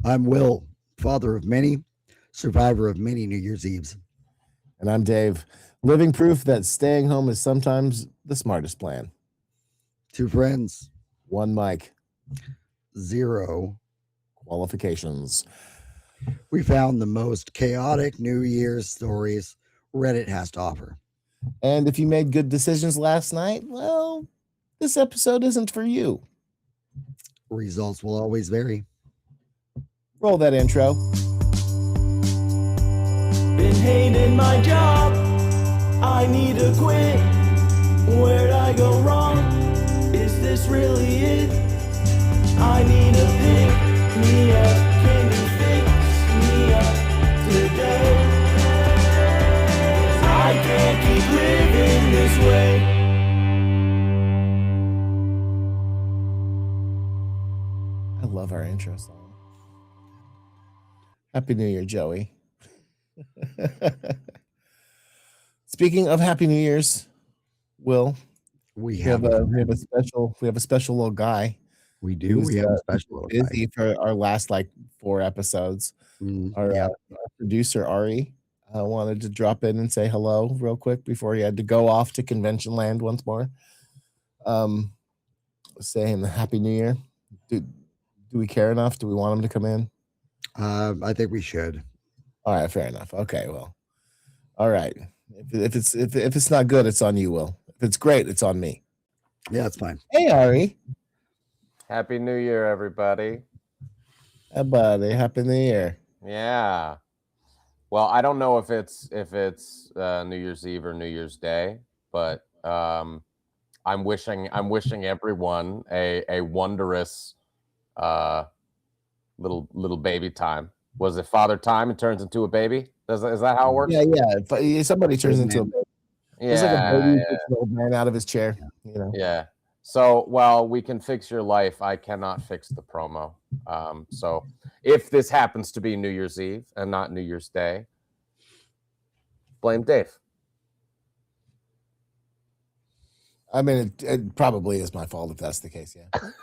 I'm Will, father of many, survivor of many New Year's Eves. And I'm Dave, living proof that staying home is sometimes the smartest plan. Two friends, One mic, zero. qualifications. We found the most chaotic New Year's stories Reddit has to offer. And if you made good decisions last night, well, this episode isn't for you. Results will always vary. Roll that intro. Been hating my job, I need to quit. Where'd I go wrong? Is this really it? I need to pick me up. Can you fix me up today? I can't keep living this way. I love our intro song. Happy New Year, Joey. Speaking of Happy New Year's, Will, We have a special little guy. We do. We have a special little guy. Busy for our last 4 episodes. Our producer Ari wanted to drop in and say hello real quick before he had to go off to convention land once more. Saying Happy New Year. Do we care enough? Do we want him to come in? I think we should. All right, fair enough. Okay, well, all right. If it's not good, it's on you, Will. If it's great, it's on me. Yeah, it's fine. Hey, Ari. Happy New Year, everybody. Hey, buddy. Happy New Year. Yeah. Well, I don't know if it's New Year's Eve or New Year's Day, but I'm wishing everyone a wondrous little baby time. Was it father time and turns into a baby? Is that how it works? Yeah. If somebody turns into a baby. It's like a baby takes an old man out of his chair. Yeah. So, while we can fix your life, I cannot fix the promo. So, if this happens to be New Year's Eve and not New Year's Day, blame Dave. I mean, it probably is my fault if that's the case.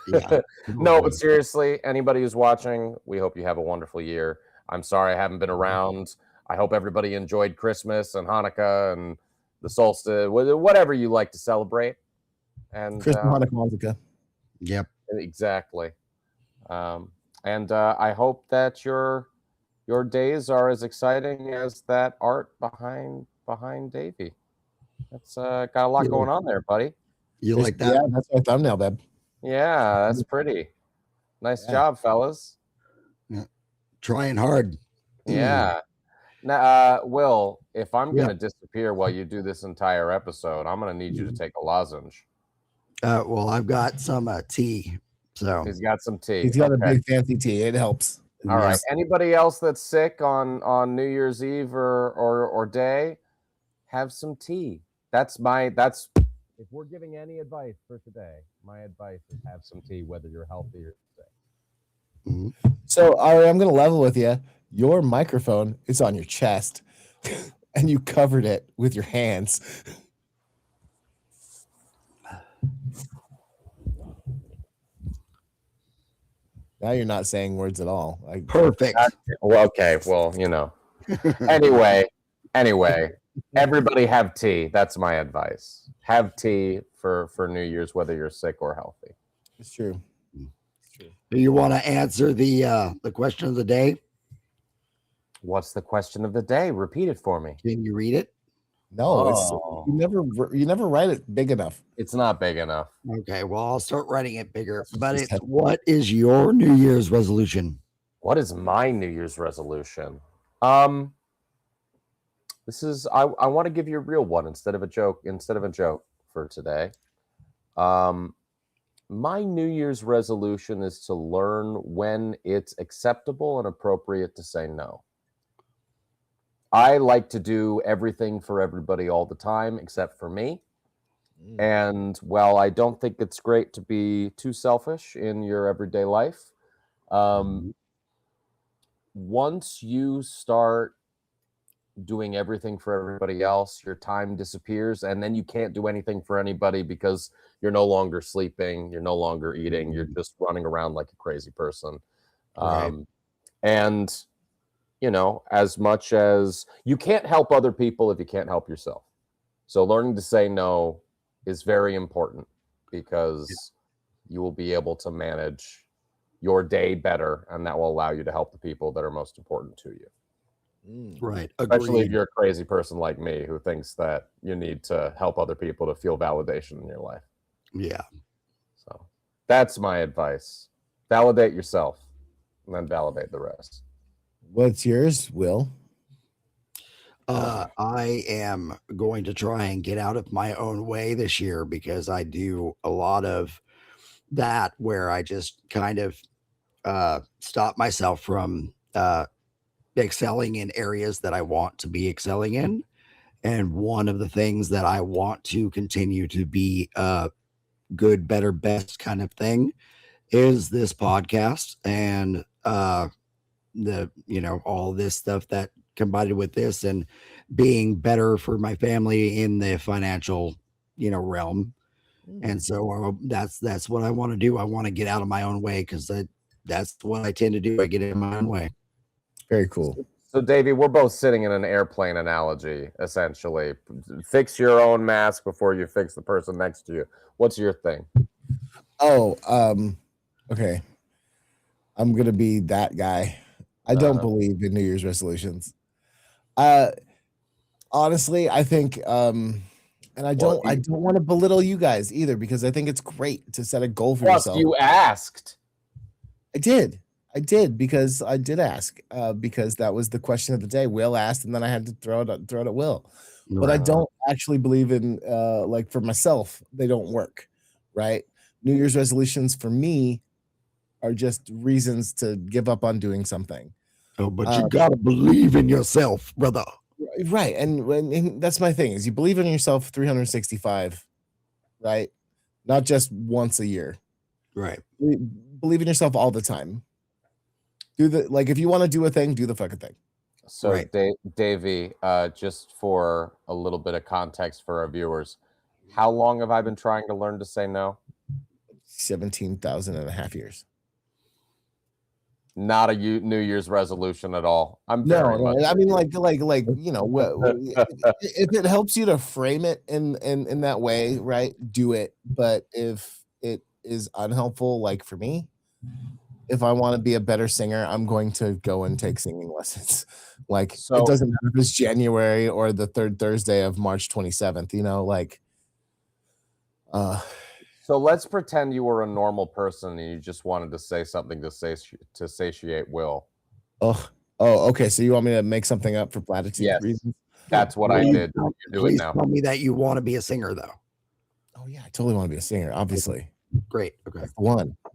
Yeah. No, but seriously, anybody who's watching, we hope you have a wonderful year. I'm sorry I haven't been around. I hope everybody enjoyed Christmas and Hanukkah and the solstice, whatever you like to celebrate. And Christmas, Hanukkah, Hanukkah. Yep. Exactly. And I hope that your days are as exciting as that art behind Davey. That's got a lot going on there, buddy. You like that? Yeah, that's my thumbnail, babe. Yeah, that's pretty. Nice job, fellas. Yeah. Trying hard. Yeah. Now, Will, if I'm going to disappear while you do this entire episode, I'm going to need you to take a lozenge. Well, I've got some tea. So He's got some tea. He's got a big fancy tea. It helps. All right. Anybody else that's sick on New Year's Eve or day, have some tea. That's if we're giving any advice for today, my advice is have some tea, whether you're healthy or sick. Mm-hmm. So, Ari, I'm going to level with you. Your microphone is on your chest, and you covered it with your hands. Now you're not saying words at all. Perfect. Well, okay. Well, Anyway, everybody have tea. That's my advice. Have tea for New Year's, whether you're sick or healthy. It's true. Do you want to answer the question of the day? What's the question of the day? Repeat it for me. Can you read it? No, you never write it big enough. It's not big enough. Okay, well, I'll start writing it bigger. But it's what is your New Year's resolution? What is my New Year's resolution? This is I want to give you a real one instead of a joke for today. My New Year's resolution is to learn when it's acceptable and appropriate to say no. I like to do everything for everybody all the time except for me. And while I don't think it's great to be too selfish in your everyday life, once you start doing everything for everybody else, your time disappears, and then you can't do anything for anybody because you're no longer sleeping, you're no longer eating, you're just running around like a crazy person. Right. And, as much as you can't help other people if you can't help yourself. So learning to say no is very important because you will be able to manage your day better, and that will allow you to help the people that are most important to you. Right. Especially if Agreed. you're a crazy person like me who thinks that you need to help other people to feel validation in your life. Yeah. So that's my advice. Validate yourself and then validate the rest. What's yours, Will? I am going to try and get out of my own way this year because I do a lot of that where I just kind of stop myself from excelling in areas that I want to be excelling in. And one of the things that I want to continue to be good, better, best kind of thing is this podcast and all this stuff that combined with this and being better for my family in the financial realm. And so that's what I want to do. I want to get out of my own way because that's what I tend to do. I get in my own way. Very cool. So Davey, we're both sitting in an airplane analogy, essentially. Fix your own mask before you fix the person next to you. What's your thing? Okay. I'm gonna be that guy. I don't believe in New Year's resolutions. Honestly, I think and I don't want to belittle you guys either because I think it's great to set a goal for yourself. You asked. I did because I did ask because that was the question of the day. Will asked, and then I had to throw it at Will. But I don't actually believe in like for myself, they don't work, right? New Year's resolutions for me are just reasons to give up on doing something. Oh, but you gotta believe in yourself, brother. Right, and that's my thing is you believe in yourself 365, right? Not just once a year. Right. Believe in yourself all the time. If you want to do a thing, do the fucking thing. So, right. Davey, just for a little bit of context for our viewers, how long have I been trying to learn to say no? 17,000 and a half years. Not a New Year's resolution at all. I mean, if it helps you to frame it in that way, right? Do it. But if it is unhelpful, like for me, if I want to be a better singer, I'm going to go and take singing lessons. It doesn't matter if it's January or the third Thursday of March 27th, So let's pretend you were a normal person and you just wanted to say something to satiate Will. Oh, okay. So you want me to make something up for platitude reasons? That's what I did. Please tell me that you want to be a singer, though. Oh, yeah. I totally want to be a singer, obviously. Great. Okay.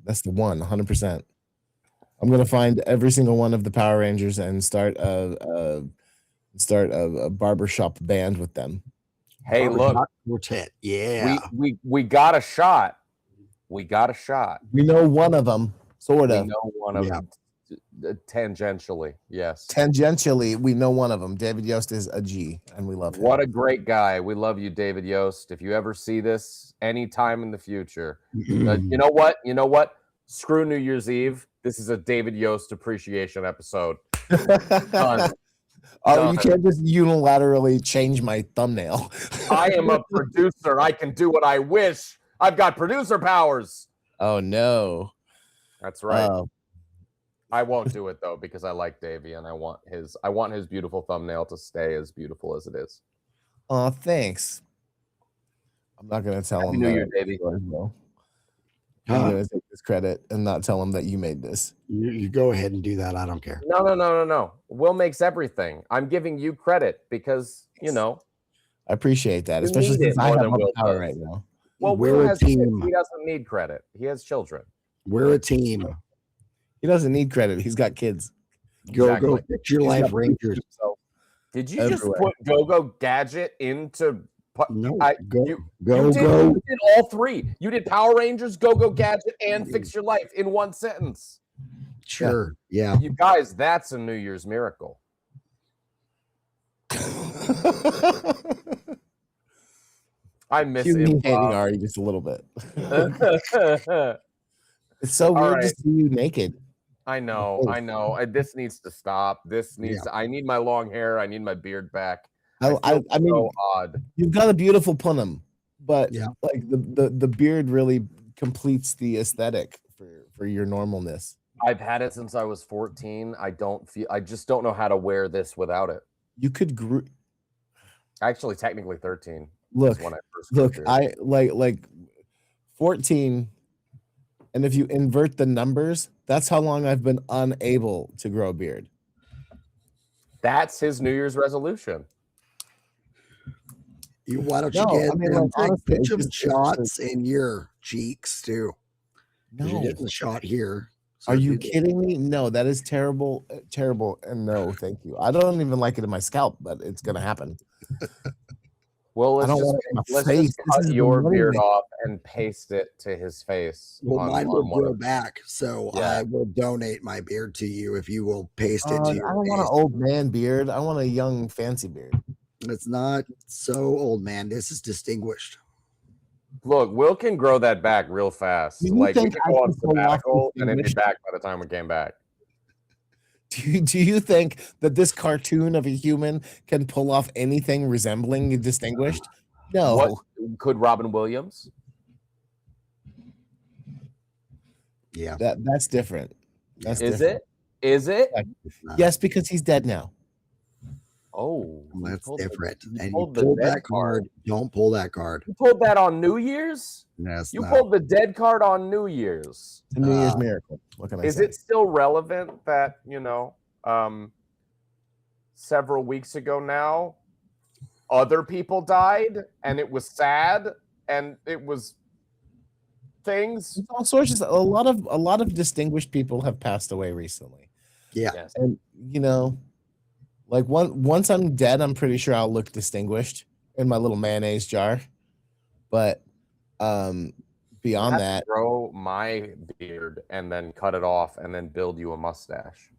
That's the one, 100%. I'm going to find every single one of the Power Rangers and start a barbershop band with them. Hey, look, quartet. Yeah, we got a shot. We got a shot. We know one of them, sort of. We know one of them. Tangentially, yes. Tangentially, we know one of them. David Yost is a G, and we love him. What a great guy. We love you, David Yost. If you ever see this anytime in the future, you know what? Screw New Year's Eve. This is a David Yost appreciation episode. Done. Oh, you can't just unilaterally change my thumbnail. I am a producer. I can do what I wish. I've got producer powers. Oh, no. That's right. I won't do it, though, because I like Davey, and I want his beautiful thumbnail to stay as beautiful as it is. Oh, thanks. I'm not going to tell him. New Year, Davey. I'm going to take this credit and not tell him that you made this. You go ahead and do that. I don't care. No. Will makes everything. I'm giving you credit because, I appreciate that, especially since I have more power right now. Well, we're a team. He doesn't need credit. He has children. We're a team. He doesn't need credit. He's got kids. Go fix your life, Rangers. Did you just put Go-Go Gadget into... No, you did all three. You did Power Rangers, Go-Go Gadget, and Fix Your Life in one sentence. Sure, yeah. You guys, that's a New Year's miracle. I miss hating Ari just a little bit. It's so weird to see you naked. I know. This needs to stop. I need my long hair. I need my beard back. I mean, so odd. You've got a beautiful punum, but Yeah. like the beard really completes the aesthetic for your normalness. I've had it since I was 14. I just don't know how to wear this without it. You could Actually, technically 13. Look, When I first grew beard. I like 14, and if you invert the numbers, that's how long I've been unable to grow a beard. That's his New Year's resolution. Why don't you get some shots in your cheeks too? No, you're getting the shot here. So are you kidding me? No, that is terrible, terrible, and no, thank you. I don't even like it in my scalp, but it's gonna happen. Well, let's just cut your beard off and paste it to his face. Well, mine will grow back, so I will donate my beard to you if you will paste it to your I don't want an old man beard. I want a young, fancy beard. It's not so old, man. This is distinguished. Look, Will can grow that back real fast. Like we can go on sabbatical and it'd be back by the time we came back. Do you think that this cartoon of a human can pull off anything resembling distinguished? No. What could Robin Williams? Yeah. That's different. Is it? Yes, because he's dead now. Oh, that's different. And you pull that card. Don't pull that card. You pulled that on New Year's? Yes. You pulled the dead card on New Year's. It's a New Year's miracle. What can I say? Is it still relevant that, several weeks ago now, other people died and it was sad and it was things? It's all sorts of a lot of distinguished people have passed away recently. Yeah. Yes. And like once I'm dead, I'm pretty sure I'll look distinguished in my little mayonnaise jar. But beyond that, grow my beard and then cut it off and then build you a mustache.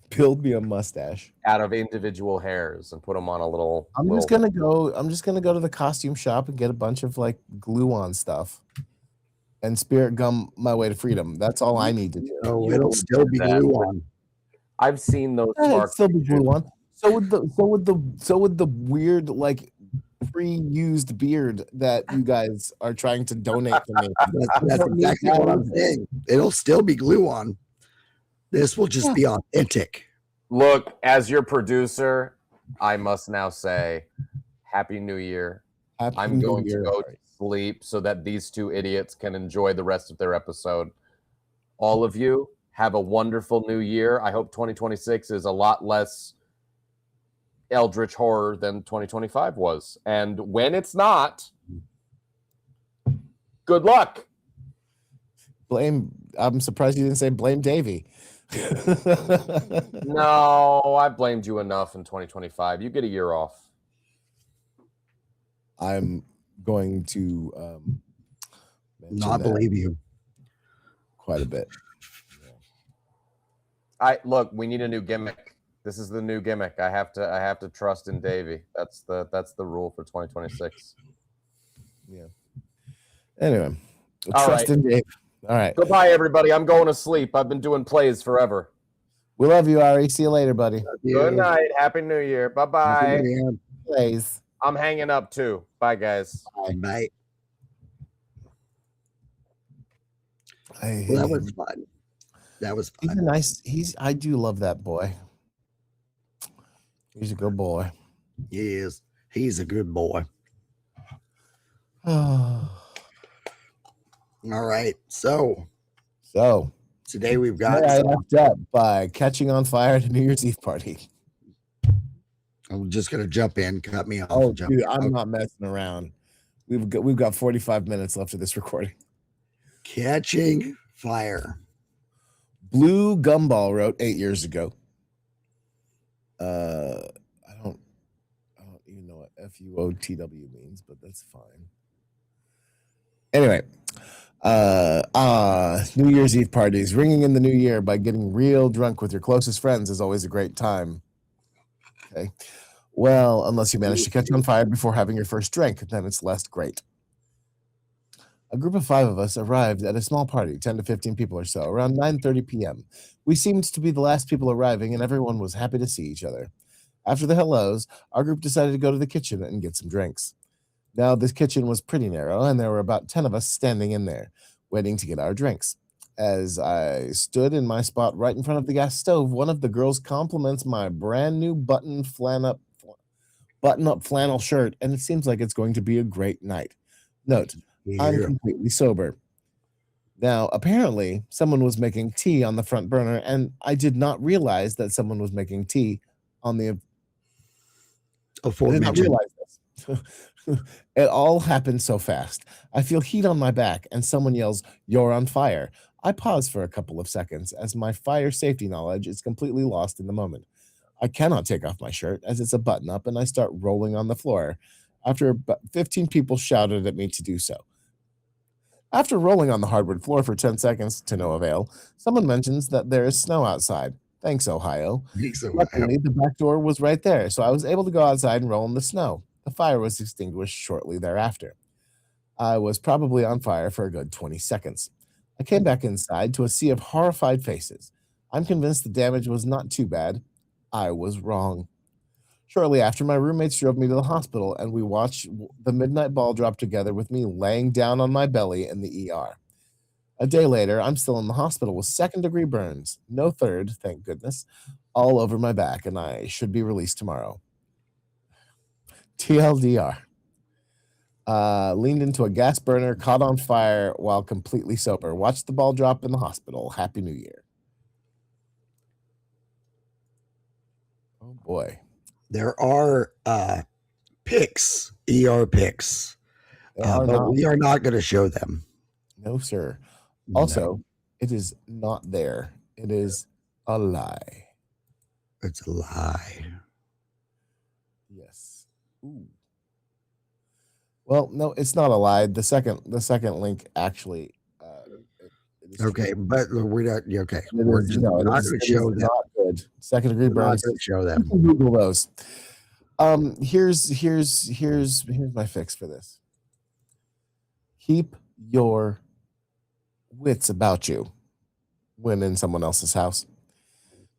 Build me a mustache out of individual hairs and put them on a little. I'm just gonna go to the costume shop and get a bunch of like glue on stuff and spirit gum my way to freedom. That's all I need to do. Oh, it'll still be glue on. I've seen those. It'll still be glue on. So would the weird like pre-used beard that you guys are trying to donate to me. That's exactly what I'm saying. It'll still be glue on. This will just be authentic. Look, as your producer, I must now say, Happy New Year. I'm going to go to sleep so that these two idiots can enjoy the rest of their episode. All of you, have a wonderful new year. I hope 2026 is a lot less eldritch horror than 2025 was. And when it's not, good luck. I'm surprised you didn't say blame Davey. No, I blamed you enough in 2025. You get a year off. I'm going to not believe you quite a bit. Look, we need a new gimmick. This is the new gimmick. I have to trust in Davey. That's the rule for 2026. Yeah. Anyway, trust in Dave. All right. Goodbye, everybody. I'm going to sleep. I've been doing plays forever. We love you, Ari. See you later, buddy. Good night. Happy New Year. Bye-bye. Plays. I'm hanging up too. Bye, guys. Bye. Well, that was fun. That was fun. I do love that boy. He's a good boy. He is. He's a good boy. All right. So today we've got. I left up by catching on fire at a New Year's Eve party. I'm just gonna jump in. Cut me off. Oh, dude, I'm not messing around. We've got 45 minutes left of this recording. Catching fire. Blue Gumball wrote 8 years ago. I don't even know what FUOTW means, but that's fine. Anyway, New Year's Eve parties. Ringing in the new year by getting real drunk with your closest friends is always a great time. Okay. Well, unless you manage to catch on fire before having your first drink, then it's less great. A group of 5 of us arrived at a small party, 10 to 15 people or so, around 9:30 p.m. We We seemed to be the last people arriving, and everyone was happy to see each other. After the hellos, our group decided to go to the kitchen and get some drinks. Now, this kitchen was pretty narrow, and there were about 10 of us standing in there, waiting to get our drinks. As I stood in my spot right in front of the gas stove, one of the girls compliments my brand new button-up flannel shirt, and it seems like it's going to be a great night. Note, I'm Yeah. completely sober. Now, apparently, someone was making tea on the front burner, and I did not realize that someone was making tea on the. I did not Aforementioned. realize this. It all happened so fast. I feel heat on my back, and someone yells, "You're on fire." I pause for a couple of seconds as my fire safety knowledge is completely lost in the moment. I cannot take off my shirt as it's a button up, and I start rolling on the floor after about 15 people shouted at me to do so. After rolling on the hardwood floor for 10 seconds to no avail, someone mentions that there is snow outside. Thanks, Ohio. Luckily, the back door was right there, so I was able to go outside and roll in the snow. The fire was extinguished shortly thereafter. I was probably on fire for a good 20 seconds. I came back inside to a sea of horrified faces. I'm convinced the damage was not too bad. I was wrong. Shortly after, my roommates drove me to the hospital, and we watched the midnight ball drop together with me laying down on my belly in the ER. A day later, I'm still in the hospital with second-degree burns, no third, thank goodness, all over my back, and I should be released tomorrow. TLDR. Leaned into a gas burner, caught on fire while completely sober. Watched the ball drop in the hospital. Happy New Year. Oh, boy. There are pics, ER pics, but we are not going to show them. No, sir. No. Also, it is not there. It is a lie. It's a lie. Yes. Ooh. Well, no, it's not a lie. The second link actually. Okay, but we're not okay. We're not going to show them. Not good. Second degree We're not burns. going to show them. You can Google those. Here's my fix for this. Keep your wits about you when in someone else's house.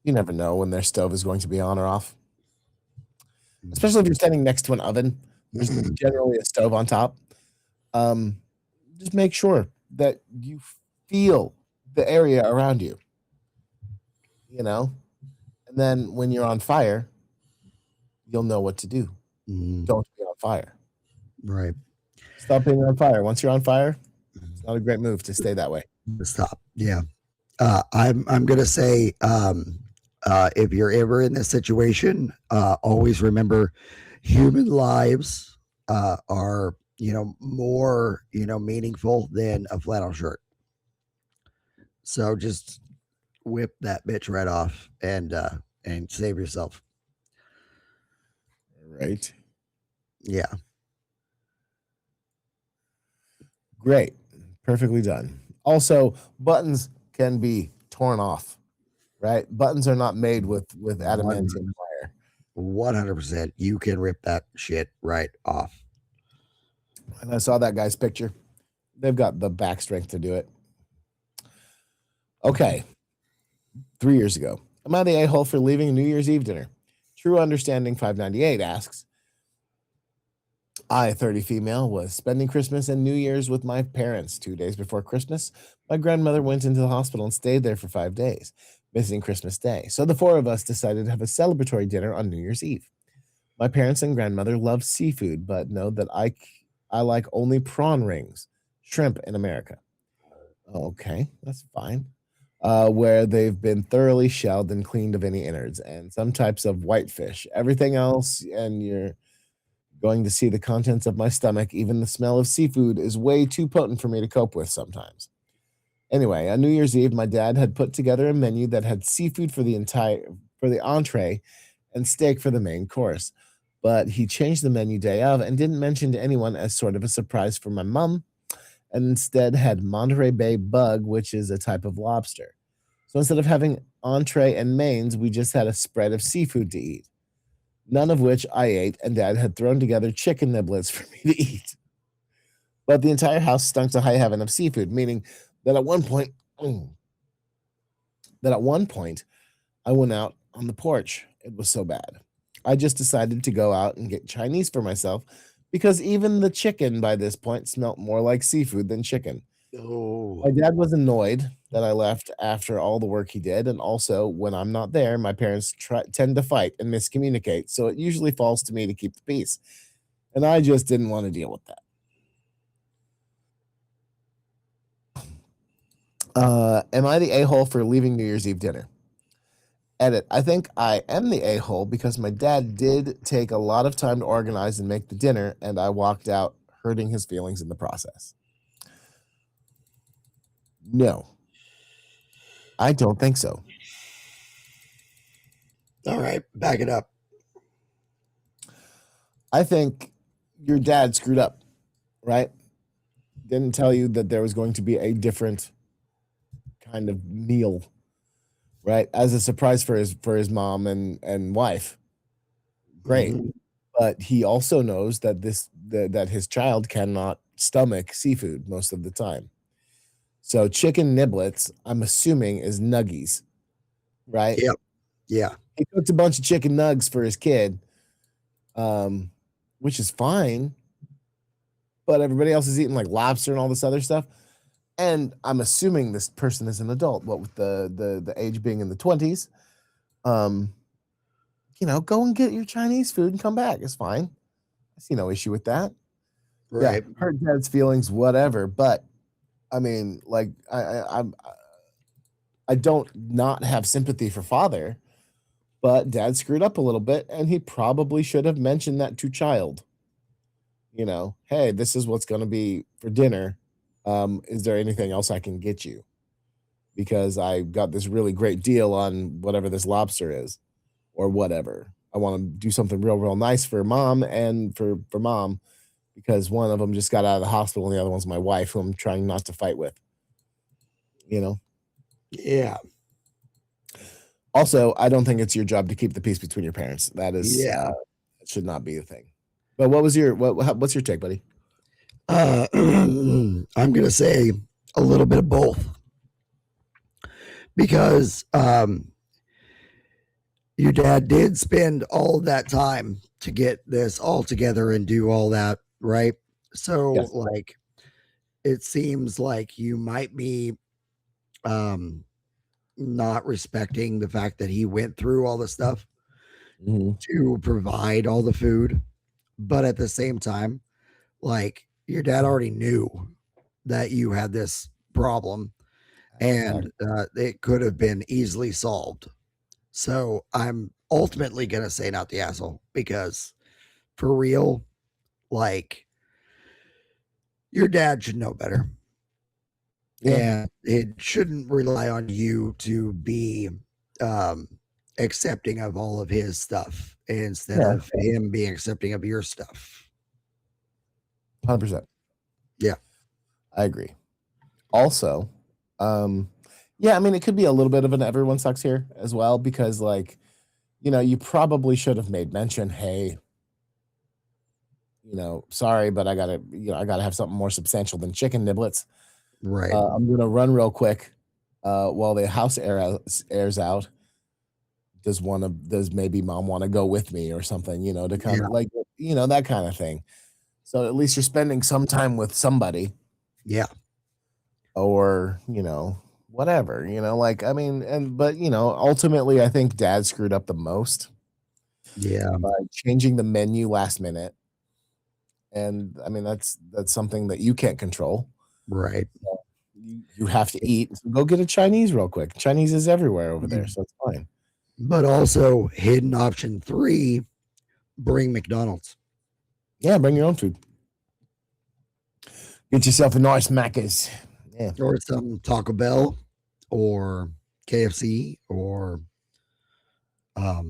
You never know when their stove is going to be on or off. Especially if you're standing next to an oven. There's generally a stove on top. Just make sure that you feel the area around you. You know? And then when you're on fire, you'll know what to do. Don't be on fire. Right. Stop being on fire. Once you're on fire, it's not a great move to stay that way. Stop. Yeah. I'm going to say, if you're ever in this situation, always remember human lives are, more, meaningful than a flannel shirt. So just whip that bitch right off and save yourself. Right. Yeah. Great. Perfectly done. Also, buttons can be torn off, right? Buttons are not made with adamantium wire. 100%. You can rip that shit right off. And I saw that guy's picture. They've got the back strength to do it. Okay. 3 years ago. Am I the a-hole for leaving a New Year's Eve dinner? True Understanding 598 asks, I, 30 female, was spending Christmas and New Year's with my parents. 2 days before Christmas, my grandmother went into the hospital and stayed there for 5 days, missing Christmas Day. So the four of us decided to have a celebratory dinner on New Year's Eve. My parents and grandmother love seafood, but know that I like only prawn rings, shrimp in America. Okay, that's fine. Where they've been thoroughly shelled and cleaned of any innards, and some types of whitefish. Everything else, and you're going to see the contents of my stomach. Even the smell of seafood is way too potent for me to cope with sometimes. Anyway, on New Year's Eve, my dad had put together a menu that had seafood for the entree and steak for the main course. But he changed the menu day of and didn't mention to anyone as sort of a surprise for my mom, and instead had Monterey Bay bug, which is a type of lobster. So instead of having entree and mains, we just had a spread of seafood to eat, none of which I ate, and Dad had thrown together chicken niblets for me to eat. But the entire house stunk to high heaven of seafood, meaning that at one point, that at one point I went out on the porch. It was so bad. I just decided to go out and get Chinese for myself because even the chicken by this point smelt more like seafood than chicken. Oh, My dad was annoyed that I left after all the work he did, and also when I'm not there, my parents tend to fight and miscommunicate, so it usually falls to me to keep the peace, and I just didn't want to deal with that. Am I the a-hole for leaving New Year's Eve dinner? Edit. I think I am the a-hole because my dad did take a lot of time to organize and make the dinner, and I walked out hurting his feelings in the process. No, I don't think so. all right. Back it up. I think your dad screwed up, right? Didn't tell you that there was going to be a different kind of meal, right? As a surprise for his mom and wife. Great. Mhm. But he also knows that that his child cannot stomach seafood most of the time. So chicken niblets, I'm assuming, is nuggies, right? Yep. Yeah. He cooked a bunch of chicken nugs for his kid, which is fine. But everybody else is eating like lobster and all this other stuff. And I'm assuming this person is an adult, what with the age being in the 20s. Go and get your Chinese food and come back. It's fine. I see no issue with that. Right. Yeah, hurt dad's feelings, whatever. But I mean, like I don't not have sympathy for father, but dad screwed up a little bit, and he probably should have mentioned that to child. Hey, this is what's going to be for dinner. Is there anything else I can get you? Because I got this really great deal on whatever this lobster is, or whatever. I want to do something real, real nice for mom and for mom, because one of them just got out of the hospital and the other one's my wife, who I'm trying not to fight with. Yeah. Also, I don't think it's your job to keep the peace between your parents. That is, Yeah. it should not be a thing. But what's your take, buddy? I'm going to say a little bit of both because your dad did spend all that time to get this all together and do all that, right? So, Yes. like, it seems like you might be not respecting the fact that he went through all the stuff to provide all the food. But at the same time, like, your dad already knew that you had this problem and it could have been easily solved. So I'm ultimately going to say not the asshole because for real, like, your dad should know better. Yeah. And it shouldn't rely on you to be accepting of all of his stuff instead Yeah. of him being accepting of your stuff. 100%. Yeah. I agree. Also, yeah, I mean, it could be a little bit of an everyone sucks here as well, because like, you probably should have made mention, hey, sorry, but I gotta have something more substantial than chicken niblets. Right. I'm gonna run real quick while the house airs out. Does maybe mom want to go with me or something, to kind Yeah. of like, that kind of thing. So at least you're spending some time with somebody. Yeah. Or, whatever, like, I mean, but ultimately I think dad screwed up the most Yeah. by changing the menu last minute. And I mean, that's something that you can't control. Right. You have to eat. So go get a Chinese real quick. Chinese is everywhere over there, so it's fine. But also, hidden option 3, bring McDonald's. Yeah, bring your own food. Get yourself a nice Macca's. Yeah. Or some Taco Bell or KFC or I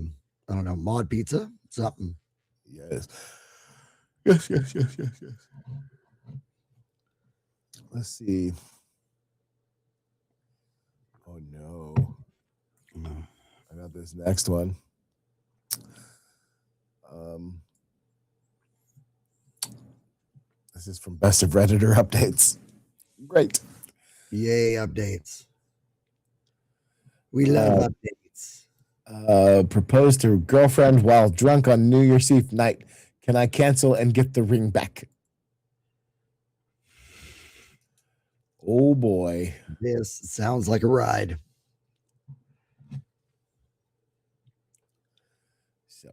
don't know, Mod Pizza, something. Yes. Yes. Let's see. Oh no. I got this next one. This is from Best of Redditor Updates. Great. Yay, updates. We love updates. Proposed to girlfriend while drunk on New Year's Eve night. Can I cancel and get the ring back? Oh boy. This sounds like a ride. So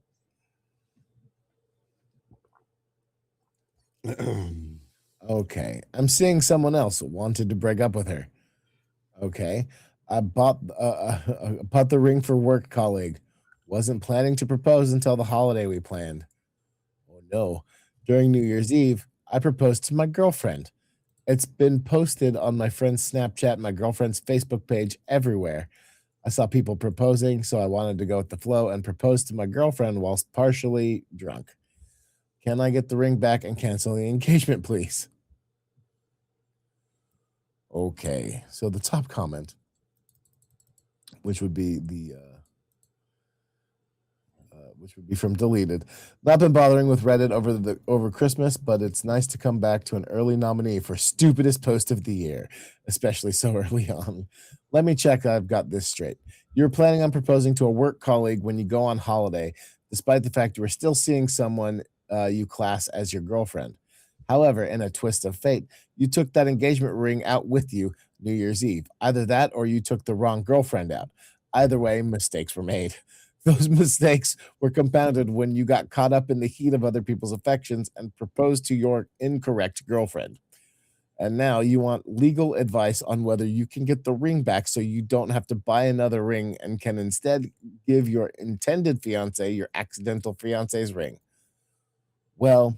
okay. I'm seeing someone else wanted to break up with her. Okay. I bought the ring for work colleague. Wasn't planning to propose until the holiday we planned. Oh no. During New Year's Eve, I proposed to my girlfriend. It's been posted on my friend's Snapchat, my girlfriend's Facebook page, everywhere. I saw people proposing, so I wanted to go with the flow and propose to my girlfriend whilst partially drunk. Can I get the ring back and cancel the engagement, please? Okay, so the top comment, which would be from deleted. Not been bothering with Reddit over Christmas, but it's nice to come back to an early nominee for stupidest post of the year, especially so early on. Let me check I've got this straight. You're planning on proposing to a work colleague when you go on holiday, despite the fact you are still seeing someone you class as your girlfriend. However, in a twist of fate, you took that engagement ring out with you New Year's Eve. Either that or you took the wrong girlfriend out. Either way, mistakes were made. Those mistakes were compounded when you got caught up in the heat of other people's affections and proposed to your incorrect girlfriend. And now you want legal advice on whether you can get the ring back so you don't have to buy another ring and can instead give your intended fiance your accidental fiance's ring. Well,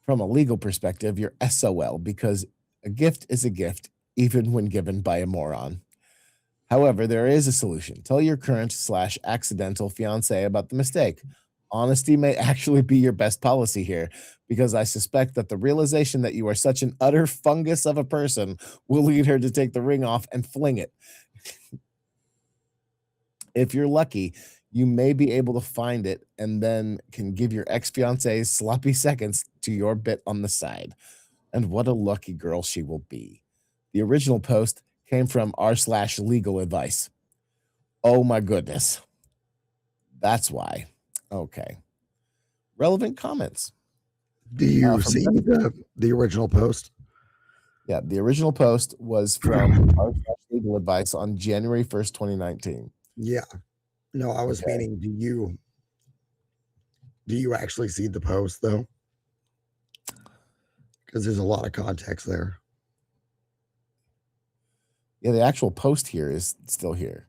from a legal perspective, you're SOL because a gift is a gift, even when given by a moron. However, there is a solution. Tell your current/accidental fiance about the mistake. Honesty may actually be your best policy here, because I suspect that the realization that you are such an utter fungus of a person will lead her to take the ring off and fling it. If you're lucky, you may be able to find it and then can give your ex-fiance's sloppy seconds to your bit on the side. And what a lucky girl she will be. The original post came from r/legal advice. Oh my goodness. That's why. Okay. Relevant comments. Do you see the original post? Yeah, the original post was from r/legal advice on January 1st, 2019. Yeah. No, I was meaning, do you actually see the post though? Because there's a lot of context there. Yeah, the actual post here is still here.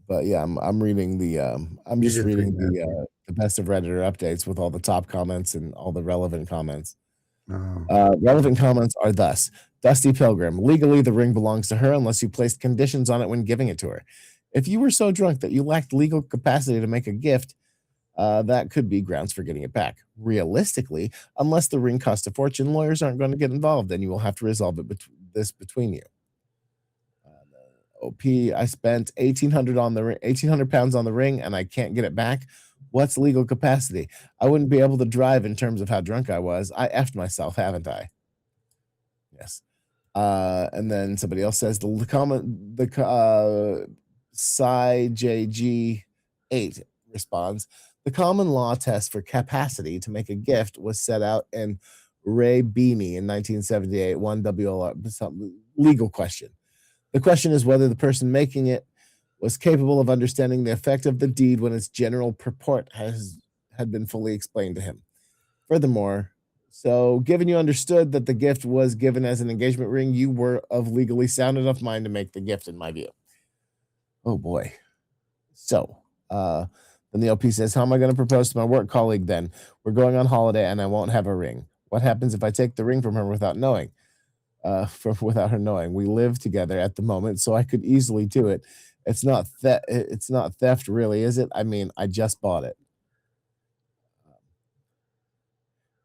But yeah, I'm reading the I'm just reading the best of Redditor updates with all the top comments and all the relevant comments. Relevant comments are thus: Dusty Pilgrim, legally the ring belongs to her unless you placed conditions on it when giving it to her. If you were so drunk that you lacked legal capacity to make a gift, that could be grounds for getting it back. Realistically, unless the ring cost a fortune, lawyers aren't going to get involved, and you will have to resolve it between you. OP, I spent 1,800 on the ring, 1,800 pounds on the ring, and I can't get it back. What's legal capacity? I wouldn't be able to drive in terms of how drunk I was. I effed myself, haven't I? Yes. And then somebody else says the comment, SciJG8 responds, the common law test for capacity to make a gift was set out in Ray Beanie in 1978, 1WLR, legal question. The question is whether the person making it was capable of understanding the effect of the deed when its general purport had been fully explained to him. Furthermore, so given you understood that the gift was given as an engagement ring, you were of legally sound enough mind to make the gift, in my view. Oh boy. So then the OP says, how am I going to propose to my work colleague then? We're going on holiday and I won't have a ring. What happens if I take the ring from her without knowing? Without her knowing. We live together at the moment, so I could easily do it. It's not theft, really, is it? I mean, I just bought it.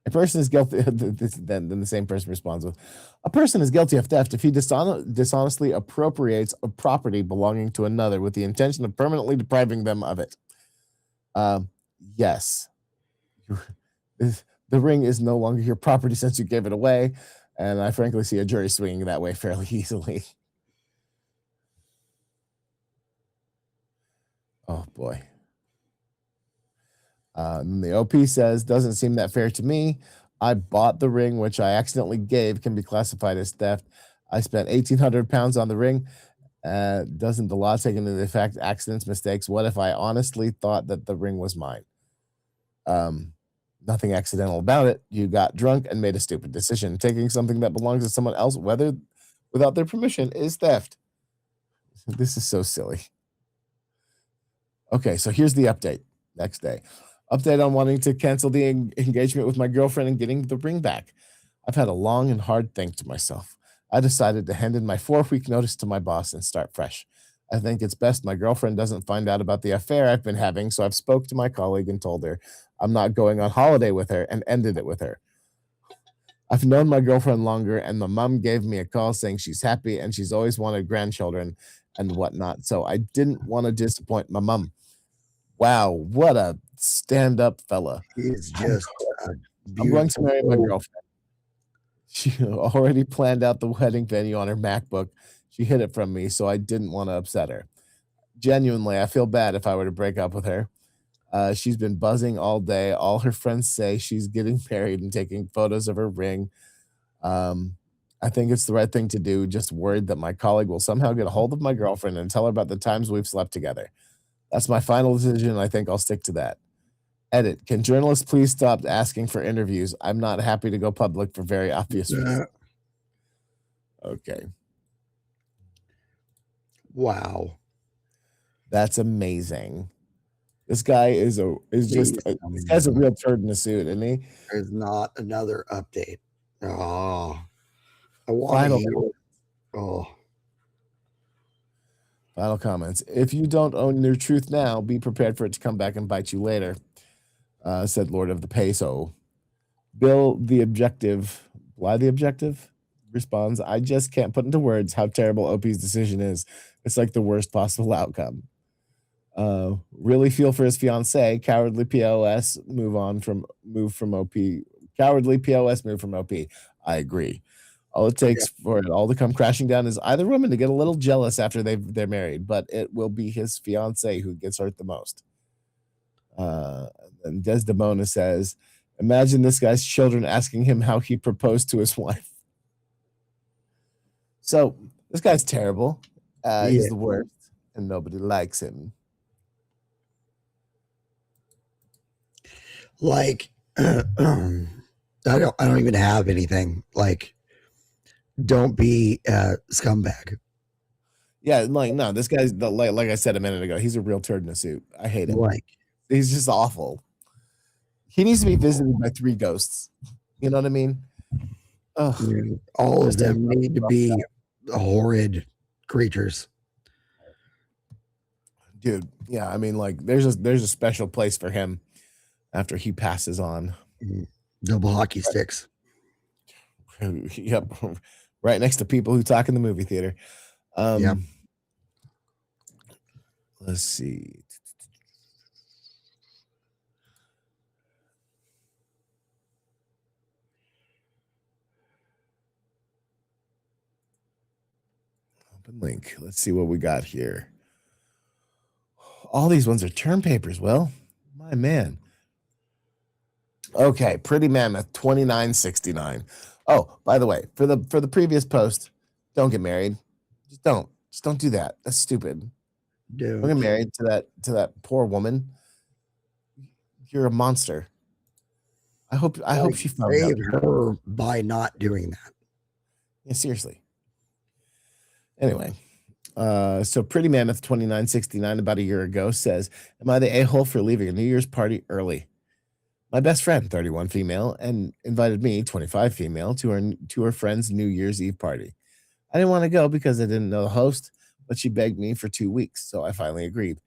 A person is guilty. Then the same person responds with, a person is guilty of theft if he dishonestly appropriates a property belonging to another with the intention of permanently depriving them of it. Yes. The ring is no longer your property since you gave it away. And I frankly see a jury swinging that way fairly easily. Oh boy. And the OP says, doesn't seem that fair to me. I bought the ring, which I accidentally gave, can be classified as theft. I spent 1,800 pounds on the ring. Doesn't the law take into effect accidents, mistakes? What if I honestly thought that the ring was mine? Nothing accidental about it. You got drunk and made a stupid decision. Taking something that belongs to someone else, whether without their permission, is theft. This is so silly. Okay, so here's the update. Next day. Update on wanting to cancel the engagement with my girlfriend and getting the ring back. I've had a long and hard think to myself. I decided to hand in my 4-week notice to my boss and start fresh. I think it's best my girlfriend doesn't find out about the affair I've been having, so I've spoke to my colleague and told her I'm not going on holiday with her and ended it with her. I've known my girlfriend longer, and my mom gave me a call saying she's happy and she's always wanted grandchildren and whatnot, so I didn't want to disappoint my mom. Wow, what a stand-up fella. He's just I'm going to marry my girlfriend. She already planned out the wedding venue on her MacBook. She hid it from me, so I didn't want to upset her. Genuinely, I feel bad if I were to break up with her. She's been buzzing all day. All her friends say she's getting married and taking photos of her ring. I think it's the right thing to do. Just worried that my colleague will somehow get a hold of my girlfriend and tell her about the times we've slept together. That's my final decision. I think I'll stick to that. Edit. Can journalists please stop asking for interviews? I'm not happy to go public for very obvious reasons. Okay. Wow. That's amazing. This guy is this guy's a real turd in a suit, isn't he? There's not another update. Oh, I want to hear. Oh. Final comments. If you don't own your truth now, be prepared for it to come back and bite you later, said Lord of the Peso. Bill the Objective, Bly the Objective, responds, I just can't put into words how terrible OP's decision is. It's like the worst possible outcome. Really feel for his fiance. Cowardly POS move from OP. Cowardly POS move from OP. I agree. All it takes for it all to come crashing down is either woman to get a little jealous after they're married, but it will be his fiance who gets hurt the most. And Desdemona says, imagine this guy's children asking him how he proposed to his wife. So this guy's terrible. He's the worst, and nobody likes him. Like, I don't even have anything. Like, don't be a scumbag. Yeah, like no, this guy's like I said a minute ago, he's a real turd in a suit. I hate him. Like, he's just awful. He needs to be visited by 3 ghosts. You know what I mean? Ugh. All of them need to be horrid creatures. Dude, yeah, I mean, like there's a special place for him after he passes on. Double hockey sticks. Yep. Right next to people who talk in the movie theater. Yep. Let's see. Open link. Let's see what we got here. All these ones are term papers. Well, my man. Okay, Pretty Mammoth 2969. Oh, by the way, for the previous post, don't get married. Just don't do that. That's stupid. Dude. Don't get married to that poor woman. You're a monster. I hope she found out. Save her by not doing that. Yeah, seriously. Anyway, so Pretty Mammoth 2969 about a year ago says, am I the a-hole for leaving a New Year's party early? My best friend, 31 female, and invited me, 25 female, to her friend's New Year's Eve party. I didn't want to go because I didn't know the host, but she begged me for 2 weeks, so I finally agreed.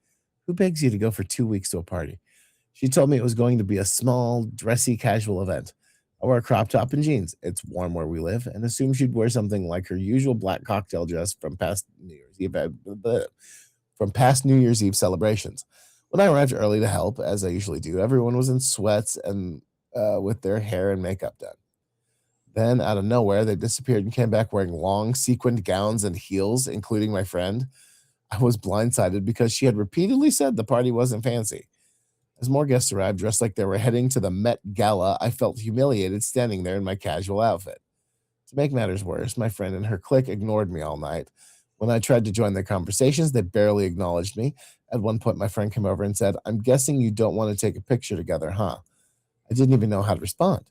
Who begs you to go for 2 weeks to a party? She told me it was going to be a small, dressy, casual event. I wore a crop top and jeans. It's warm where we live, and assumed she'd wear something like her usual black cocktail dress from past New Year's Eve celebrations. When I arrived early to help, as I usually do, everyone was in sweats and with their hair and makeup done. Then, out of nowhere, they disappeared and came back wearing long, sequined gowns and heels, including my friend. I was blindsided because she had repeatedly said the party wasn't fancy. As more guests arrived dressed like they were heading to the Met Gala, I felt humiliated standing there in my casual outfit. To make matters worse, my friend and her clique ignored me all night. When I tried to join their conversations, they barely acknowledged me. At one point, my friend came over and said, "I'm guessing you don't want to take a picture together, huh?" I didn't even know how to respond.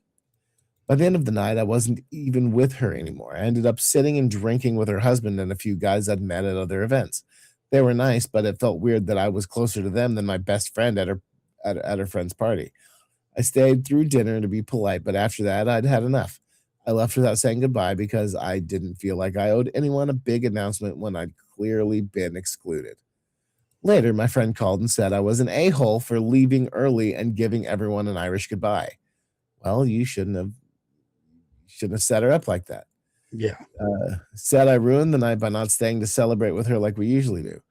By the end of the night, I wasn't even with her anymore. I ended up sitting and drinking with her husband and a few guys I'd met at other events. They were nice, but it felt weird that I was closer to them than my best friend at her friend's party. I stayed through dinner to be polite, but after that, I'd had enough. I left without saying goodbye because I didn't feel like I owed anyone a big announcement when I'd clearly been excluded. Later, my friend called and said I was an a-hole for leaving early and giving everyone an Irish goodbye. Well, you shouldn't have set her up like that. Yeah. Said I ruined the night by not staying to celebrate with her like we usually do.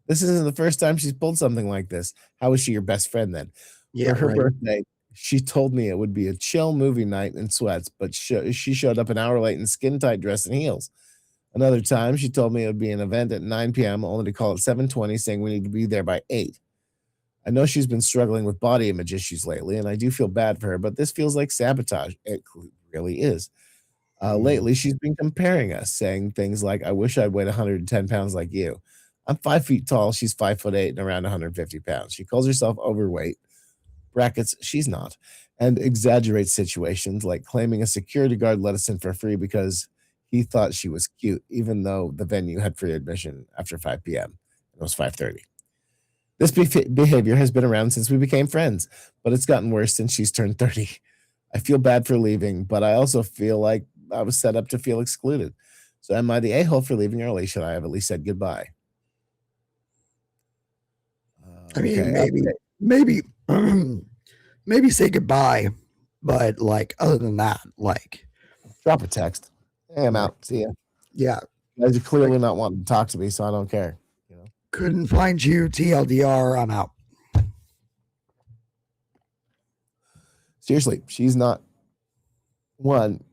This isn't the first time she's pulled something like this. How was she your best friend then? Yeah. For her Right. birthday, she told me it would be a chill movie night in sweats, but she showed up an hour late in skin-tight dress and heels. Another time, she told me it would be an event at 9 p.m., only to call at 7:20, saying we need to be there by 8. I know she's been struggling with body image issues lately, and I do feel bad for her, but this feels like sabotage. It really is. Lately, she's been comparing us, saying things like, "I wish I'd weighed 110 pounds like you." I'm 5 feet tall. She's 5'8" and around 150 pounds. She calls herself overweight. Brackets, she's not. And exaggerates situations like claiming a security guard let us in for free because he thought she was cute, even though the venue had free admission after 5 p.m. It was 5:30. This behavior has been around since we became friends, but it's gotten worse since she's turned 30. I feel bad for leaving, but I also feel like I was set up to feel excluded. So am I the a-hole for leaving early? Should I have at least said goodbye? I mean, Okay. maybe, maybe say goodbye, but like other than that, like, Drop a text. Hey, I'm out. See ya. yeah, You guys are clearly not wanting to talk to me, so I don't care. You know, couldn't find you. TLDR, I'm out. seriously, she's not one.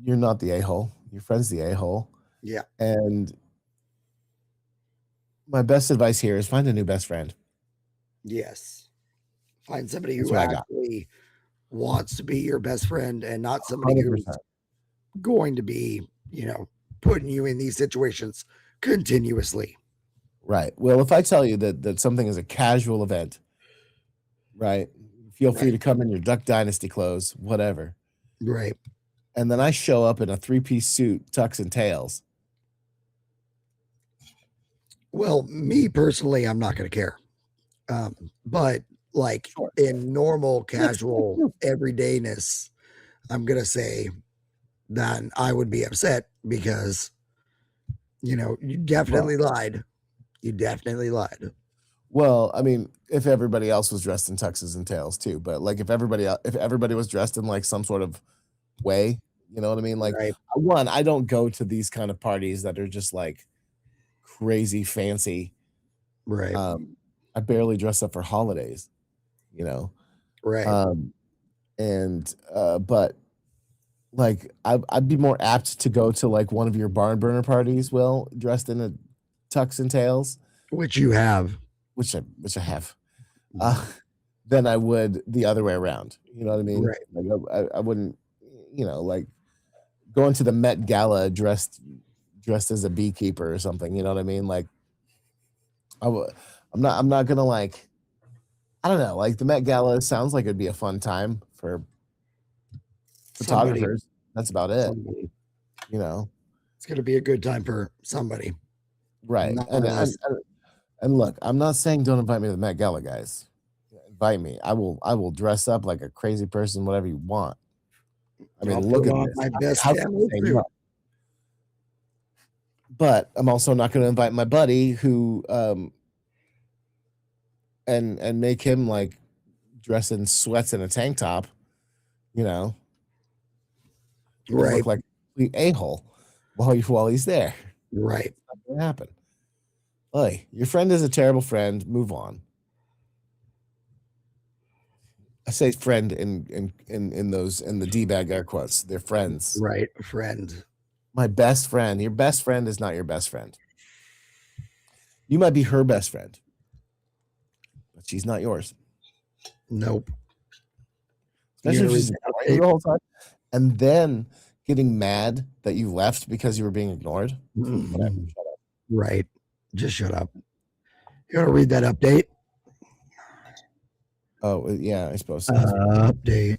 You're not the a-hole. Your friend's the a-hole. Yeah. And my best advice here is find a new best friend. Yes. Find somebody That's who what I got. actually wants to be your best friend and not somebody who's 100%. going to be, putting you in these situations continuously. Right. Well, if I tell you that something is a casual event, right? Feel free to come in your Duck Dynasty clothes, whatever. Right. And then I show up in a 3-piece suit, tux and tails. Well, me personally, I'm not going to care. But like Sure. in normal, casual everydayness, I'm going to say that I would be upset because, you definitely lied. You definitely lied. Well, I mean, if everybody else was dressed in tuxes and tails too, but like if everybody was dressed in like some sort of way, you know what I mean? Like Right. one, I don't go to these kind of parties that are just like crazy fancy. Right. I barely dress up for holidays, you know. Right. But like I'd be more apt to go to like one of your barn burner parties, Will, dressed in a tux and tails, Which you have. which I have, than I would the other way around. You know what I mean? Right. Like I wouldn't, like going to the Met Gala dressed as a beekeeper or something. You know what I mean? Like I'm not gonna like. I don't know. Like the Met Gala sounds like it'd be a fun time for Somebody. photographers. That's about it. Somebody. You know, It's going to be a good time for somebody. right? Not And us. and look, I'm not saying don't invite me to the Met Gala, guys. Invite me. I will dress up like a crazy person, whatever you want. I mean, I'll look put at on this. my best How can camo I say suit. no? But I'm also not going to invite my buddy who and make him like dress in sweats and a tank top, and Right. look like a a-hole while he's there. Right. It's not going to happen. Hey, your friend is a terrible friend. Move on. I say friend in the D-bag air quotes. They're friends. Right. Friend. My best friend. Your best friend is not your best friend. You might be her best friend, but she's not yours. Nope. Especially if she's ignoring you the whole time. And then getting mad that you left because you were being ignored. Whatever, shut up. Right. Just shut up. You want to read that update? Oh, yeah, I suppose so. Update.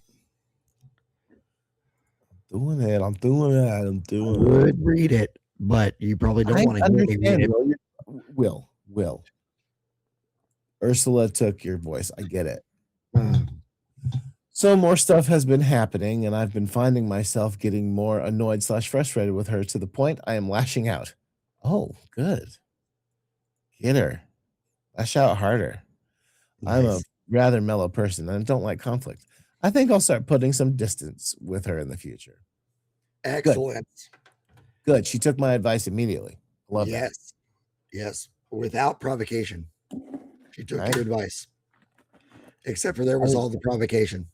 I'm doing it. I would read it, but you probably don't want to hear me read it. Will. Ursula took your voice. I get it. So more stuff has been happening, and I've been finding myself getting more annoyed/frustrated with her to the point I am lashing out. Oh, good. Get her. Lash out harder. Nice. I'm a rather mellow person and I don't like conflict. I think I'll start putting some distance with her in the future. Excellent. Good. She took my advice immediately. Love that. Yes. Without provocation. She took your advice. Except for there was all the provocation.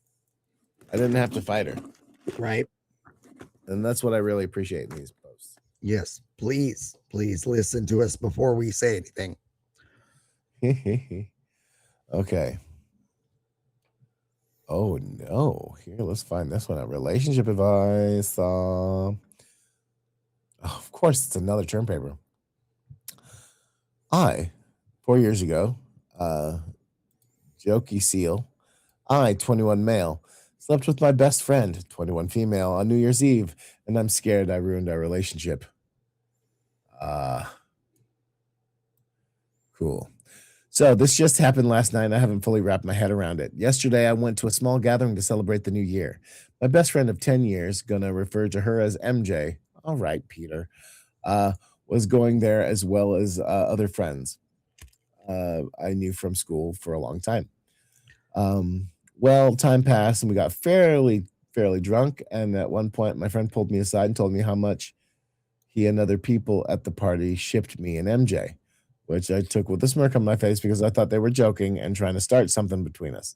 I didn't have to fight her. Right. And that's what I really appreciate in these posts. Yes. Please listen to us before we say anything. Okay. Oh no. Here, let's find this one out. Relationship advice. Of course, it's another term paper. 4 years ago, Jokey Seal, 21 male, slept with my best friend, 21 female, on New Year's Eve, and I'm scared I ruined our relationship. Cool. So this just happened last night. I haven't fully wrapped my head around it. Yesterday, I went to a small gathering to celebrate the new year. My best friend of 10 years, gonna refer to her as MJ. All right, Peter, was going there as well as other friends I knew from school for a long time. Well, time passed and we got fairly drunk. And at one point, my friend pulled me aside and told me how much he and other people at the party shipped me and MJ, which I took with a smirk on my face because I thought they were joking and trying to start something between us.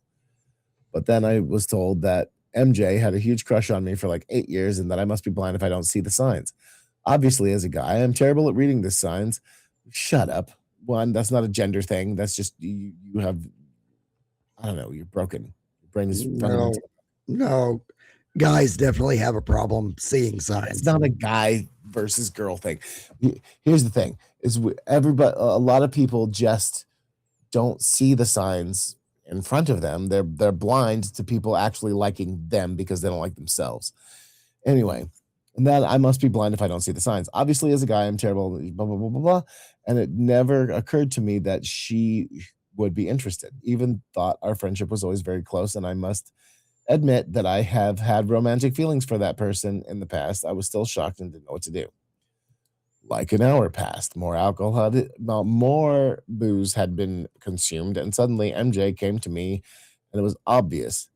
But then I was told that MJ had a huge crush on me for like 8 years and that I must be blind if I don't see the signs. Obviously, as a guy, I'm terrible at reading the signs. Shut up. One, that's not a gender thing. That's just you have, I don't know, you're broken. Your brain is No. Guys definitely have a problem seeing signs. It's not a guy versus girl thing. Here's the thing: is everybody, a lot of people just don't see the signs in front of them. They're blind to people actually liking them because they don't like themselves. Anyway, and that I must be blind if I don't see the signs. Obviously, as a guy, I'm terrible. Blah blah blah blah blah. And it never occurred to me that she would be interested. Even thought our friendship was always very close, and I must admit that I have had romantic feelings for that person in the past. I was still shocked and didn't know what to do. Like an hour passed, more booze had been consumed, and suddenly MJ came to me, and it was obvious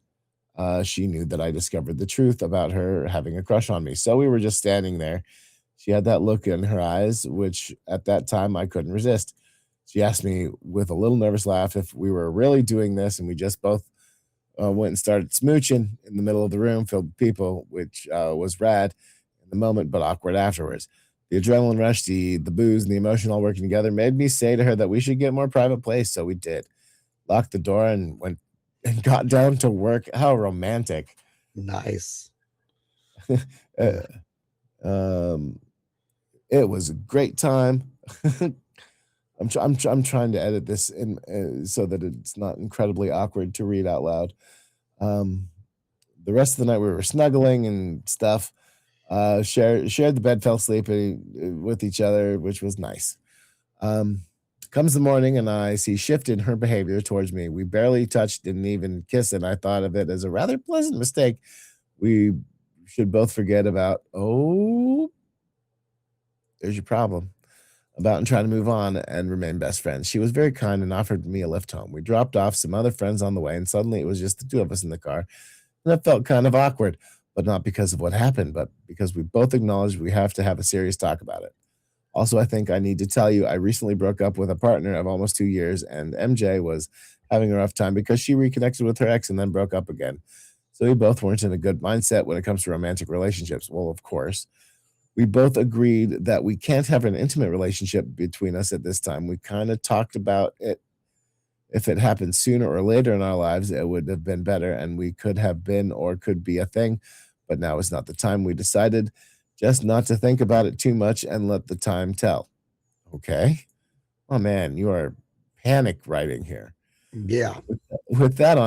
she knew that I discovered the truth about her having a crush on me. So we were just standing there. She had that look in her eyes, which at that time I couldn't resist. She asked me with a little nervous laugh if we were really doing this, and we just both went and started smooching in the middle of the room filled with people, which was rad in the moment, but awkward afterwards. The adrenaline rush, the booze, and the emotion all working together made me say to her that we should get more private place. So we did. Locked the door and went and got down to work. How romantic. Nice. It was a great time. I'm trying to edit this in so that it's not incredibly awkward to read out loud. The rest of the night we were snuggling and stuff. Shared the bed, fell asleep with each other, which was nice. Comes the morning and I see shift in her behavior towards me. We barely touched, didn't even kiss, and I thought of it as a rather pleasant mistake we should both forget about. Oh, there's your problem. About and trying to move on and remain best friends. She was very kind and offered me a lift home. We dropped off some other friends on the way, and suddenly it was just the two of us in the car. And that felt kind of awkward, but not because of what happened, but because we both acknowledged we have to have a serious talk about it. Also, I think I need to tell you, I recently broke up with a partner of almost 2 years, and MJ was having a rough time because she reconnected with her ex and then broke up again. So we both weren't in a good mindset when it comes to romantic relationships. Well, of course. we both agreed that we can't have an intimate relationship between us at this time. We kind of talked about it. If it happened sooner or later in our lives, it would have been better, and we could have been or could be a thing. But now is not the time. We decided just not to think about it too much and let the time tell. Okay. Oh man, you are panic writing here. Yeah. With that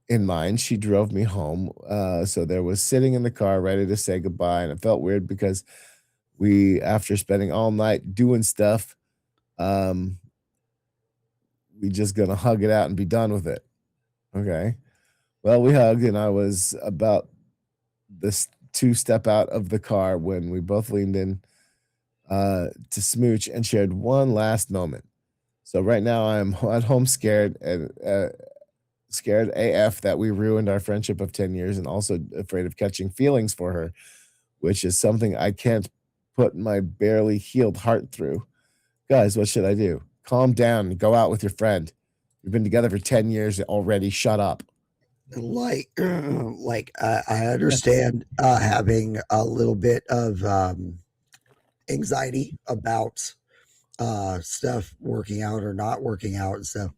in mind, she drove me home. So there was sitting in the car ready to say goodbye, and it felt weird because after spending all night doing stuff, we just gonna hug it out and be done with it. Okay. Well, we hugged, and I was about this 2 step out of the car when we both leaned in to smooch and shared one last moment. So right now I'm at home scared and scared AF that we ruined our friendship of 10 years, and also afraid of catching feelings for her, which is something I can't put my barely healed heart through. Guys, what should I do? Calm down and go out with your friend. You've been together for 10 years already. Shut up. Like I understand having a little bit of anxiety about stuff working out or not working out and stuff.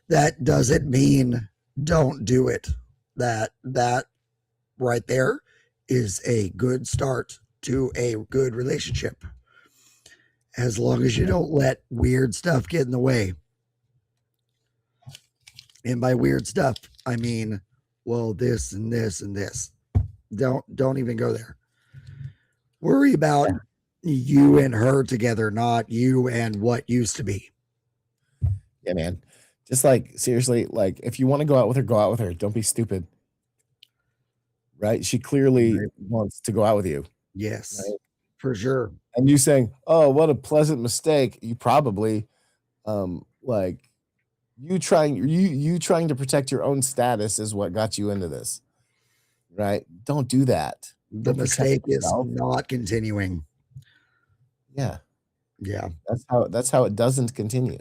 That doesn't mean don't do it. That right there is a good start to a good relationship, as long as you don't let weird stuff get in the way. And by weird stuff, I mean, well, this and this and this. Don't even go there. Worry about you and her together, not you and what used to be. Yeah, man. Just like, seriously, like, if you want to go out with her, go out with her. Don't be stupid. Right? She clearly wants to go out with you. Yes, right? For sure. And you saying, "Oh, what a pleasant mistake." You probably like you trying to protect your own status is what got you into this. Right? Don't do that. The Don't protect mistake is yourself. not continuing. Yeah. Yeah. That's how it doesn't continue.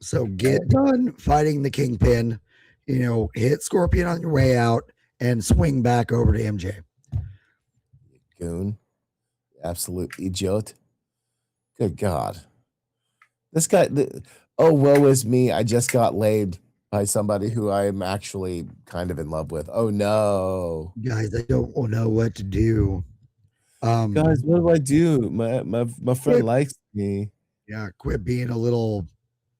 So get done fighting the kingpin, hit Scorpion on your way out and swing back over to MJ. Goon. Absolute idiot. Good God. This guy, oh, woe is me. I just got laid by somebody who I am actually kind of in love with. Oh, no. Guys, I don't know what to do. Guys, what do I do? My friend likes me. Yeah, quit being a little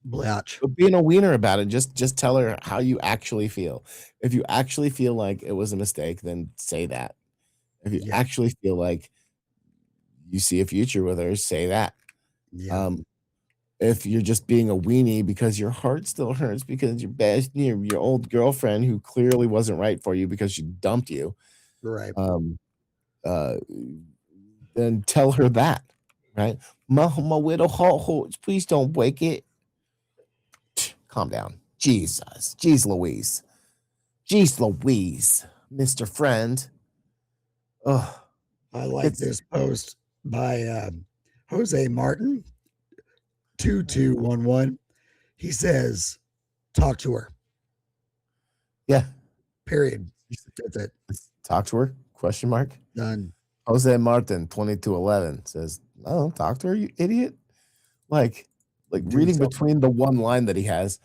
blatch. But being a wiener about it. Just tell her how you actually feel. If you actually feel like it was a mistake, then say that. If you actually feel like you see a future with her, say that. Yeah. If you're just being a weenie because your heart still hurts because your old girlfriend who clearly wasn't right for you because she dumped you, Right. Then tell her that, right? My widow heart hurts. Please don't break it. Calm down. Jesus. Jeez Louise. Jeez Louise. Mr. Friend. Ugh. I like this post by Jose Martin 2211. He says, talk to her. Yeah. Period. That's it. Talk to her? Question mark. Done. Jose Martin 2211 says, "Oh, talk to her, you idiot." Like reading between the one line that he has,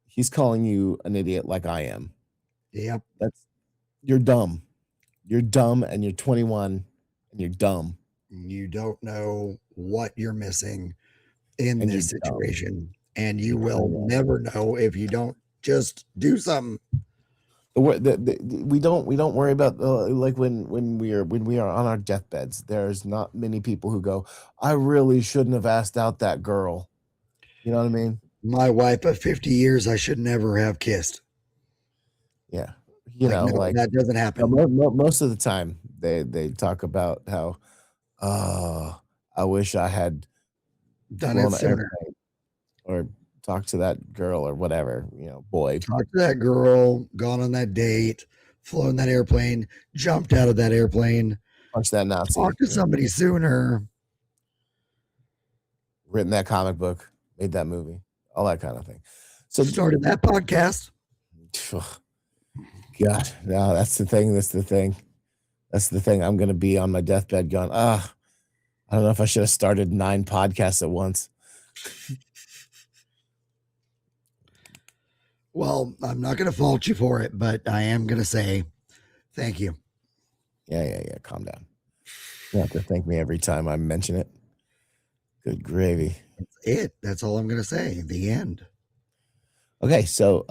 he's calling you an idiot like I am. Yep. You're dumb. You're dumb, and you're 21 and you're dumb. You don't know what you're missing in this situation, and you will never know if you don't just do something. We don't worry about like when we are on our deathbeds. There's not many people who go, "I really shouldn't have asked out that girl." You know what I mean? My wife of 50 years, I should never have kissed. Yeah, that doesn't happen. Most of the time, they talk about how, I wish I had done it sooner, or talk to that girl or whatever, boy. Talk to that girl, gone on that date, flown that airplane, jumped out of that airplane, punch that Nazi. Talk to somebody sooner. Written that comic book, made that movie, all that kind of thing. So started that podcast. God, no, that's the thing. I'm going to be on my deathbed going, I don't know if I should have started 9 podcasts at once. Well, I'm not going to fault you for it, but I am going to say thank you. Yeah. Calm down. You have to thank me every time I mention it. Good gravy. That's all I'm going to say. The end. Okay, so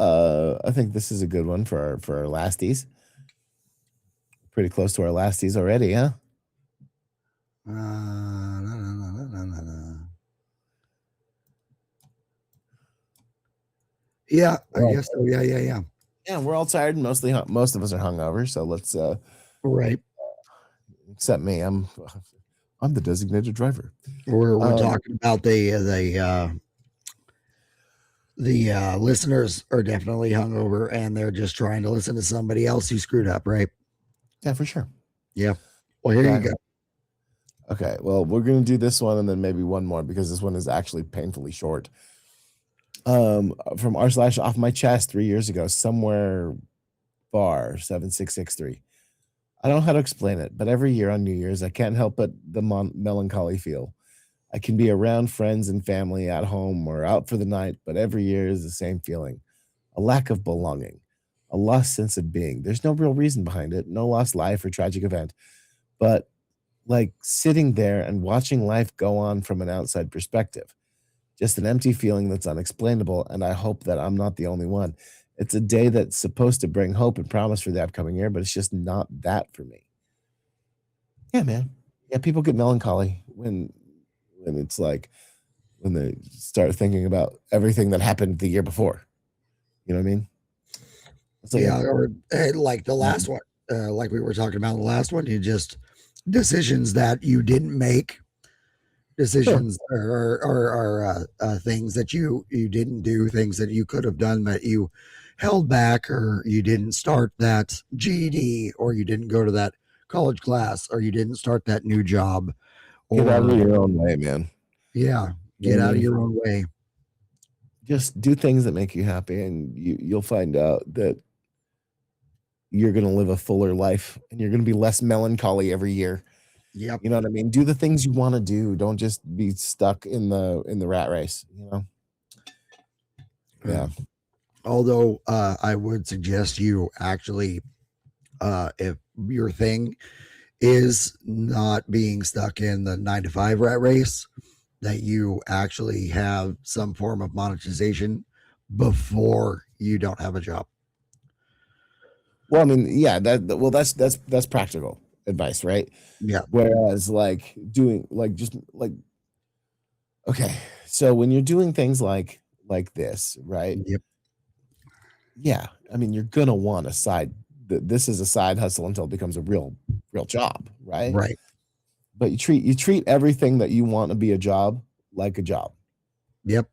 I think this is a good one for our lasties. Pretty close to our lasties already, huh? Yeah, I guess so. Yeah. Yeah, we're all tired. Most of us are hungover, so let's. Right. Except me, I'm the designated driver. We're talking about the listeners are definitely hungover, and they're just trying to listen to somebody else who screwed up, right? Yeah, for sure. Yeah. Well, here you go. Okay, well, we're gonna do this one and then maybe one more because this one is actually painfully short. From r/off my chest 3 years ago, somewhere bar 7663. I don't know how to explain it, but every year on New Year's, I can't help but the melancholy feel. I can be around friends and family at home or out for the night, but every year is the same feeling. A lack of belonging, a lost sense of being. There's no real reason behind it, no lost life or tragic event, but like sitting there and watching life go on from an outside perspective. Just an empty feeling that's unexplainable, and I hope that I'm not the only one. It's a day that's supposed to bring hope and promise for the upcoming year, but it's just not that for me. Yeah, man. Yeah, people get melancholy when it's like when they start thinking about everything that happened the year before. You know what I mean? So, yeah, or like the last one, like we were talking about the last one, you just decisions that you didn't make, decisions or things that you didn't do, things that you could have done that you held back, or you didn't start that GED, or you didn't go to that college class, or you didn't start that new job. Get out of your own way, man. Yeah, get out of your own way. Just do things that make you happy, and you'll find out that you're going to live a fuller life, and you're going to be less melancholy every year. Yep. You know what I mean? Do the things you want to do. Don't just be stuck in the rat race, you know? Yeah. Although I would suggest you actually, if your thing is not being stuck in the 9-to-5 rat race, that you actually have some form of monetization before you don't have a job. Well, I mean, yeah, that's practical advice, right? Yeah. Whereas like doing okay, so when you're doing things like this, right? Yep. Yeah, I mean, you're gonna want a side. This is a side hustle until it becomes a real job, right? Right. But you treat everything that you want to be a job like a job. Yep.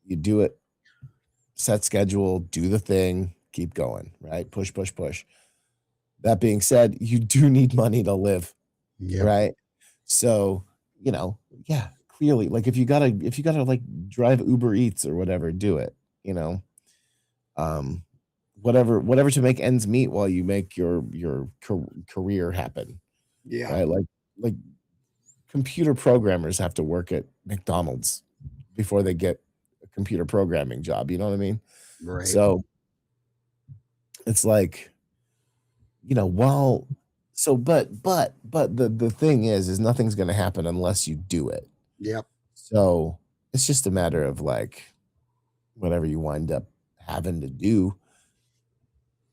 You do it, set schedule, do the thing, keep going, right? Push. That being said, you do need money to live, right? So, yeah, clearly, like if you gotta like drive Uber Eats or whatever, do it, whatever to make ends meet while you make your career happen. Yeah. Right? Like computer programmers have to work at McDonald's before they get a computer programming job. You know what I mean? Right. So it's like, but the thing is nothing's going to happen unless you do it. Yep. So it's just a matter of like whatever you wind up having to do,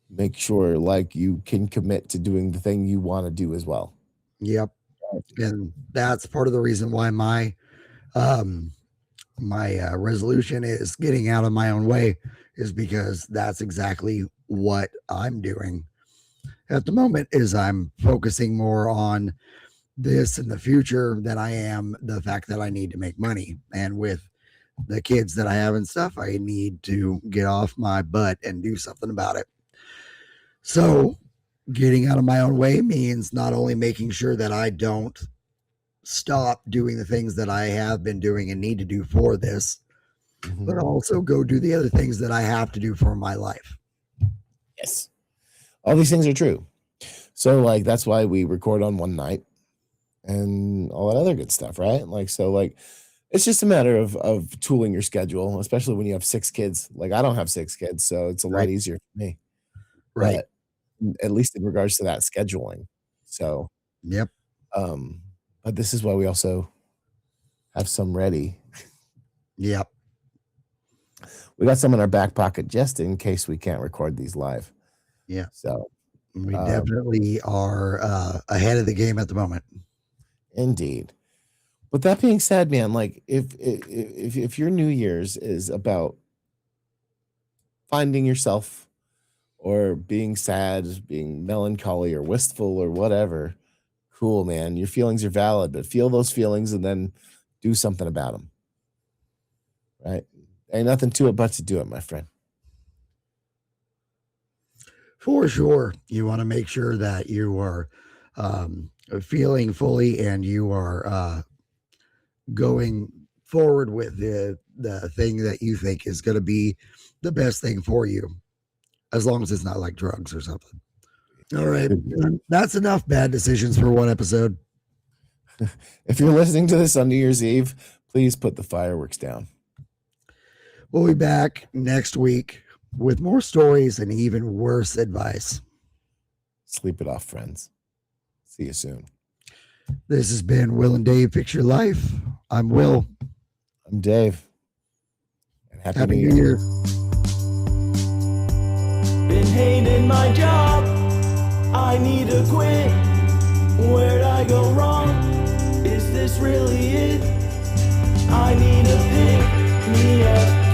make sure like you can commit to doing the thing you want to do as well. Yep. And that's part of the reason why my resolution is getting out of my own way, is because that's exactly what I'm doing at the moment. Is I'm focusing more on this in the future than I am the fact that I need to make money. And with the kids that I have and stuff, I need to get off my butt and do something about it. So getting out of my own way means not only making sure that I don't stop doing the things that I have been doing and need to do for this, but also go do the other things that I have to do for my life. Yes. All these things are true. So like, that's why we record on one night and all that other good stuff, right? Like, so like it's just a matter of tooling your schedule, especially when you have 6 kids. Like I don't have 6 kids, so it's a lot Right. easier for me. Right. But at least in regards to that scheduling. So, Yep. but this is why we also have some ready. Yep. We got some in our back pocket just in case we can't record these live. Yeah. So We definitely are ahead of the game at the moment. indeed. But that being said, man, like if your New Year's is about finding yourself or being sad, being melancholy or wistful or whatever, cool, man. Your feelings are valid, but feel those feelings and then do something about them. Right? Ain't nothing to it but to do it, my friend. For sure. You want to make sure that you are feeling fully and you are going forward with the thing that you think is going to be the best thing for you, as long as it's not like drugs or something. All right. That's enough bad decisions for one episode. If you're listening to this on New Year's Eve, please put the fireworks down. We'll be back next week with more stories and even worse advice. Sleep it off, friends. See you soon. This has been Will and Dave Fix Your Life. I'm Will. I'm Dave. And Happy New Year. Been hating my job, I need to quit. Where'd I go wrong? Is this really it? I need to pick me up.